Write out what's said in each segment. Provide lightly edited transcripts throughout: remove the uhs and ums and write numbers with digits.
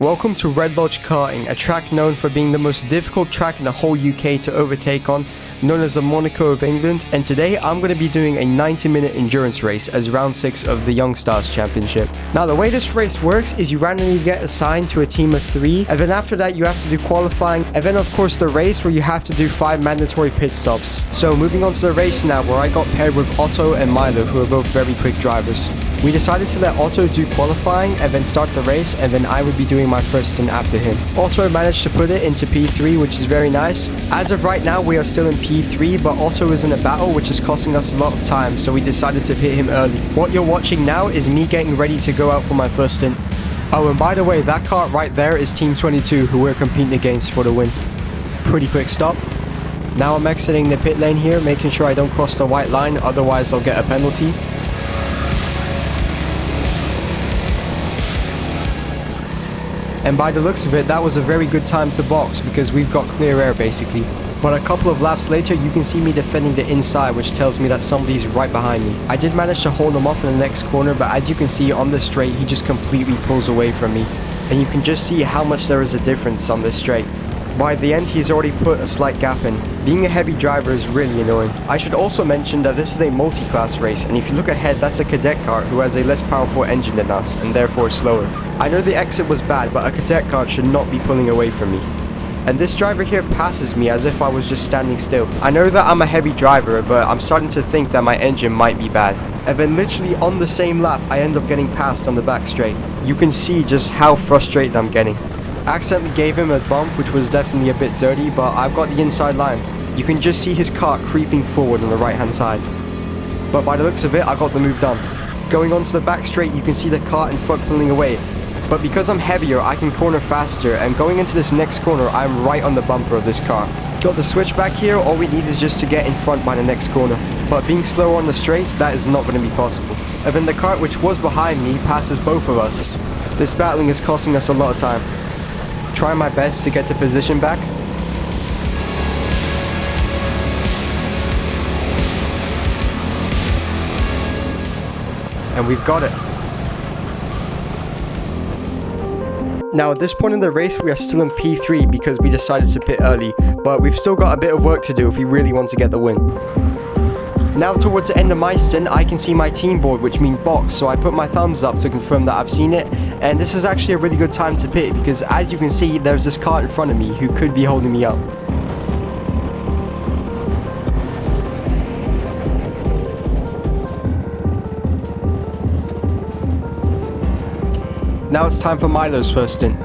Welcome to Red Lodge Karting, a track known for being the most difficult track in the whole UK to overtake on, known as the Monaco of England, and today I'm going to be doing a 90-minute endurance race as round 6 of the Youngstarz championship. Now the way this race works is you randomly get assigned to a team of 3, and then after that you have to do qualifying, and then of course the race where you have to do 5 mandatory pit stops. So moving on to the race now, where I got paired with Otto and Milo, who are both very quick drivers. We decided to let Otto do qualifying and then start the race, and then I would be doing my first stint after him. Otto managed to put it into P3, which is very nice. As of right now we are still in P3, but Otto is in a battle which is costing us a lot of time, so we decided to hit him early. What you're watching now is me getting ready to go out for my first stint. Oh, and by the way, that car right there is Team 22, who we're competing against for the win. Pretty quick stop. Now I'm exiting the pit lane here, making sure I don't cross the white line, otherwise I'll get a penalty. And by the looks of it, that was a very good time to box because we've got clear air basically. But a couple of laps later, you can see me defending the inside, which tells me that somebody's right behind me. I did manage to hold him off in the next corner, but as you can see on the straight, he just completely pulls away from me. And you can just see how much there is a difference on this straight. By the end, he's already put a slight gap in. Being a heavy driver is really annoying. I should also mention that this is a multi-class race, and if you look ahead, that's a cadet car who has a less powerful engine than us, and therefore slower. I know the exit was bad, but a cadet car should not be pulling away from me. And this driver here passes me as if I was just standing still. I know that I'm a heavy driver, but I'm starting to think that my engine might be bad. And then literally on the same lap, I end up getting passed on the back straight. You can see just how frustrated I'm getting. I accidentally gave him a bump, which was definitely a bit dirty, but I've got the inside line. You can just see his car creeping forward on the right hand side. But by the looks of it, I got the move done. Going onto the back straight, you can see the car in front pulling away. But because I'm heavier, I can corner faster, and going into this next corner, I'm right on the bumper of this car. Got the switchback here, all we need is just to get in front by the next corner. But being slow on the straights, that is not going to be possible. And then the car which was behind me passes both of us. This battling is costing us a lot of time. Trying my best to get the position back. And we've got it. Now at this point in the race we are still in P3 because we decided to pit early, but we've still got a bit of work to do if we really want to get the win. Now towards the end of my stint, I can see my team board, which means box, so I put my thumbs up to confirm that I've seen it, and this is actually a really good time to pit because as you can see, there's this car in front of me who could be holding me up. Now it's time for Milo's first stint.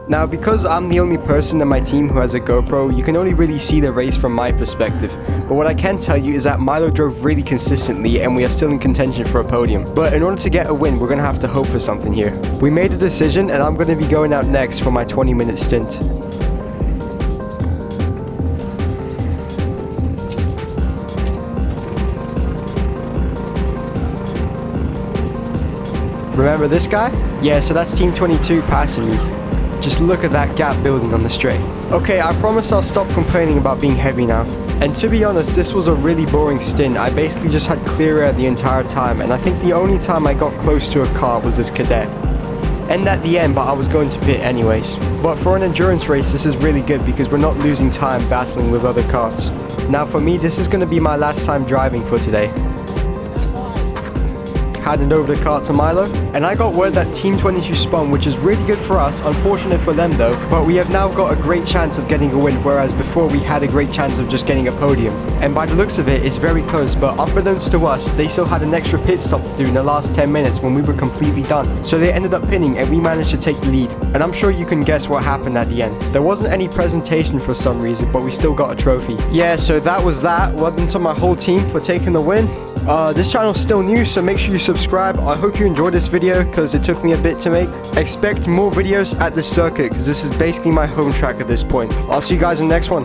Now because I'm the only person in my team who has a GoPro, you can only really see the race from my perspective. But what I can tell you is that Milo drove really consistently and we are still in contention for a podium. But in order to get a win, we're going to have to hope for something here. We made a decision and I'm going to be going out next for my 20-minute stint. Remember this guy? Yeah, so that's Team 22 passing me. Just look at that gap building on the straight. Okay, I promise I'll stop complaining about being heavy now. And to be honest, this was a really boring stint. I basically just had clear air the entire time, and I think the only time I got close to a car was this cadet. And at the end, but I was going to pit anyways. But for an endurance race, this is really good because we're not losing time battling with other cars. Now for me, this is going to be my last time driving for today. Handed over the car to Milo, and I got word that Team 22 spun, which is really good for us, unfortunate for them though, but we have now got a great chance of getting a win, whereas before we had a great chance of just getting a podium. And by the looks of it, it's very close, but unbeknownst to us, they still had an extra pit stop to do in the last 10 minutes when we were completely done. So they ended up pinning and we managed to take the lead. And I'm sure you can guess what happened at the end. There wasn't any presentation for some reason, but we still got a trophy. Yeah, so that was that. Well done to my whole team for taking the win. This channel's still new, so make sure you subscribe. I hope you enjoyed this video because it took me a bit to make. Expect more videos at this circuit because this is basically my home track at this point. I'll see you guys in the next one.